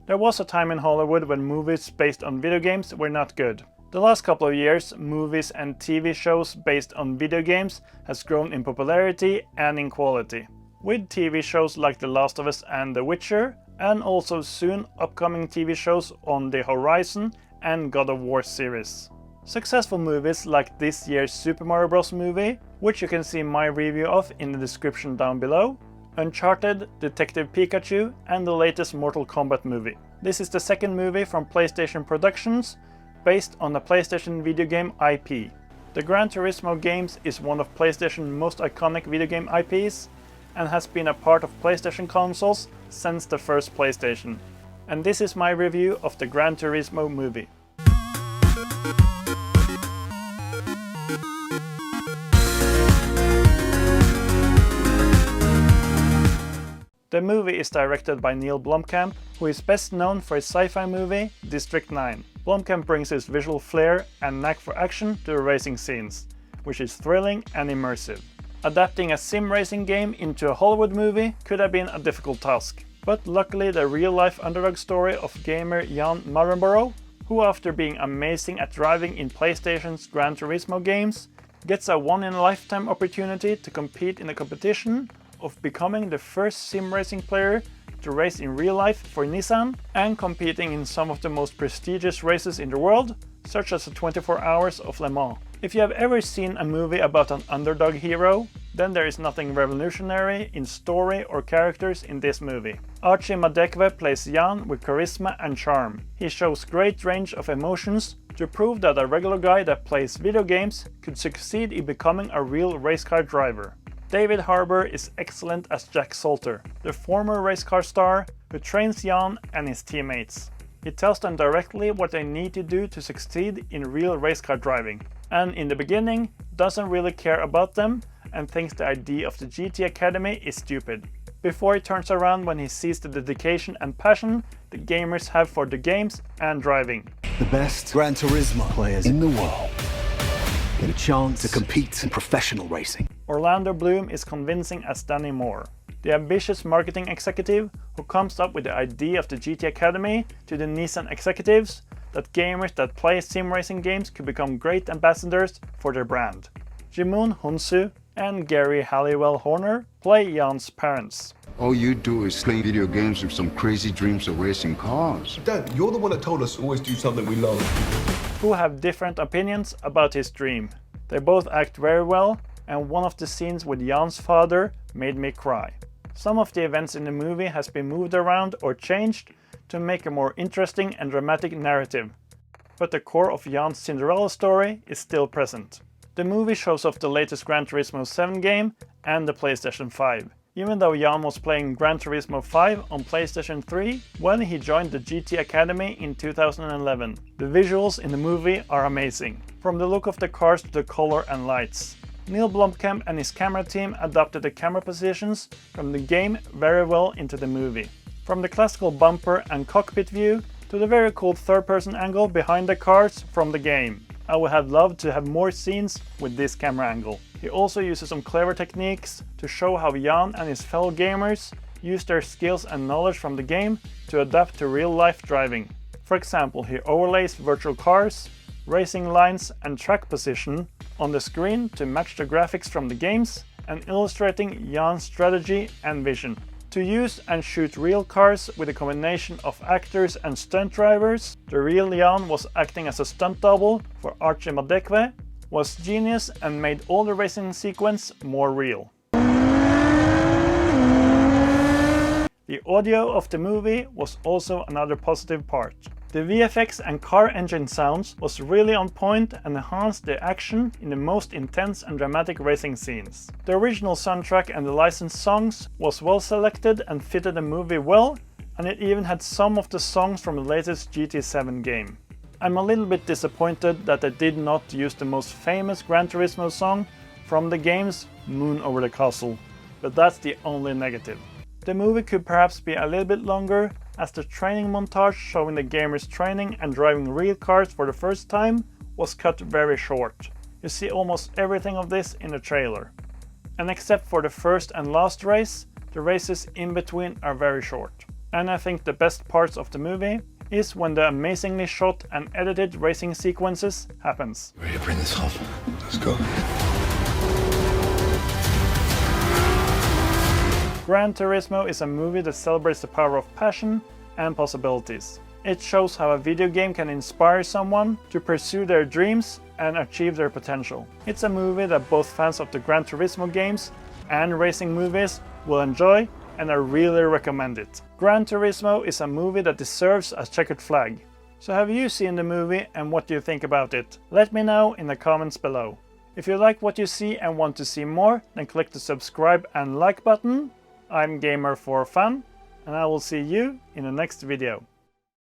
There was a time in Hollywood when movies based on video games were not good. The last couple of years, movies and TV shows based on video games has grown in popularity and in quality. With TV shows like The Last of Us and The Witcher, and also soon upcoming TV shows on the horizon and God of War series. Successful movies like this year's Super Mario Bros. Movie, which you can see my review of in the description down below, Uncharted, Detective Pikachu, and the latest Mortal Kombat movie. This is the second movie from PlayStation Productions, based on the PlayStation video game IP. The Gran Turismo games is one of PlayStation's most iconic video game IPs, and has been a part of PlayStation consoles since the first PlayStation. And this is my review of the Gran Turismo movie. The movie is directed by Neil Blomkamp, who is best known for his sci-fi movie District 9. Blomkamp brings his visual flair and knack for action to the racing scenes, which is thrilling and immersive. Adapting a sim racing game into a Hollywood movie could have been a difficult task, but luckily the real-life underdog story of gamer Jan Marrenborough, who after being amazing at driving in PlayStation's Gran Turismo games, gets a one-in-a-lifetime opportunity to compete in a competition of becoming the first sim racing player to race in real life for Nissan and competing in some of the most prestigious races in the world, such as the 24 Hours of Le Mans. If you have ever seen a movie about an underdog hero, then there is nothing revolutionary in story or characters in this movie. Archie Madekwe plays Jan with charisma and charm. He shows great range of emotions to prove that a regular guy that plays video games could succeed in becoming a real race car driver. David Harbour is excellent as Jack Salter, the former race car star who trains Jan and his teammates. He tells them directly what they need to do to succeed in real race car driving, and in the beginning doesn't really care about them and thinks the idea of the GT Academy is stupid, before he turns around when he sees the dedication and passion the gamers have for the games and driving. The best Gran Turismo players in the world get a chance to compete in professional racing. Orlando Bloom is convincing as Danny Moore, the ambitious marketing executive who comes up with the idea of the GT Academy to the Nissan executives that gamers that play sim racing games could become great ambassadors for their brand. Jimoon Hunsu and Gary Halliwell Horner play Jan's parents. All you do is play video games with some crazy dreams of racing cars. Dad, you're the one that told us to always do something we love. Who have different opinions about his dream. They both act very well, and one of the scenes with Jan's father made me cry. Some of the events in the movie has been moved around or changed to make a more interesting and dramatic narrative, but the core of Jan's Cinderella story is still present. The movie shows off the latest Gran Turismo 7 game and the PlayStation 5, even though Jan was playing Gran Turismo 5 on PlayStation 3 when he joined the GT Academy in 2011. The visuals in the movie are amazing, from the look of the cars to the color and lights. Neil Blomkamp and his camera team adapted the camera positions from the game very well into the movie. From the classical bumper and cockpit view to the very cool third-person angle behind the cars from the game. I would have loved to have more scenes with this camera angle. He also uses some clever techniques to show how Jan and his fellow gamers use their skills and knowledge from the game to adapt to real-life driving. For example, he overlays virtual cars, racing lines and track position on the screen to match the graphics from the games and illustrating Jan's strategy and vision. To use and shoot real cars with a combination of actors and stunt drivers, the real Jan was acting as a stunt double for Archie Madekwe, was genius and made all the racing sequence more real. The audio of the movie was also another positive part. The VFX and car engine sounds was really on point and enhanced the action in the most intense and dramatic racing scenes. The original soundtrack and the licensed songs was well selected and fitted the movie well, and it even had some of the songs from the latest GT7 game. I'm a little bit disappointed that they did not use the most famous Gran Turismo song from the games, Moon Over the Castle, but that's the only negative. The movie could perhaps be a little bit longer, as the training montage showing the gamers training and driving real cars for the first time was cut very short. You see almost everything of this in the trailer. And except for the first and last race, the races in between are very short. And I think the best parts of the movie is when the amazingly shot and edited racing sequences happens. Ready to bring this home? Let's go. Gran Turismo is a movie that celebrates the power of passion and possibilities. It shows how a video game can inspire someone to pursue their dreams and achieve their potential. It's a movie that both fans of the Gran Turismo games and racing movies will enjoy, and I really recommend it. Gran Turismo is a movie that deserves a checkered flag. So have you seen the movie and what do you think about it? Let me know in the comments below. If you like what you see and want to see more, then click the subscribe and like button. I'm Gamer for Fun, and I will see you in the next video.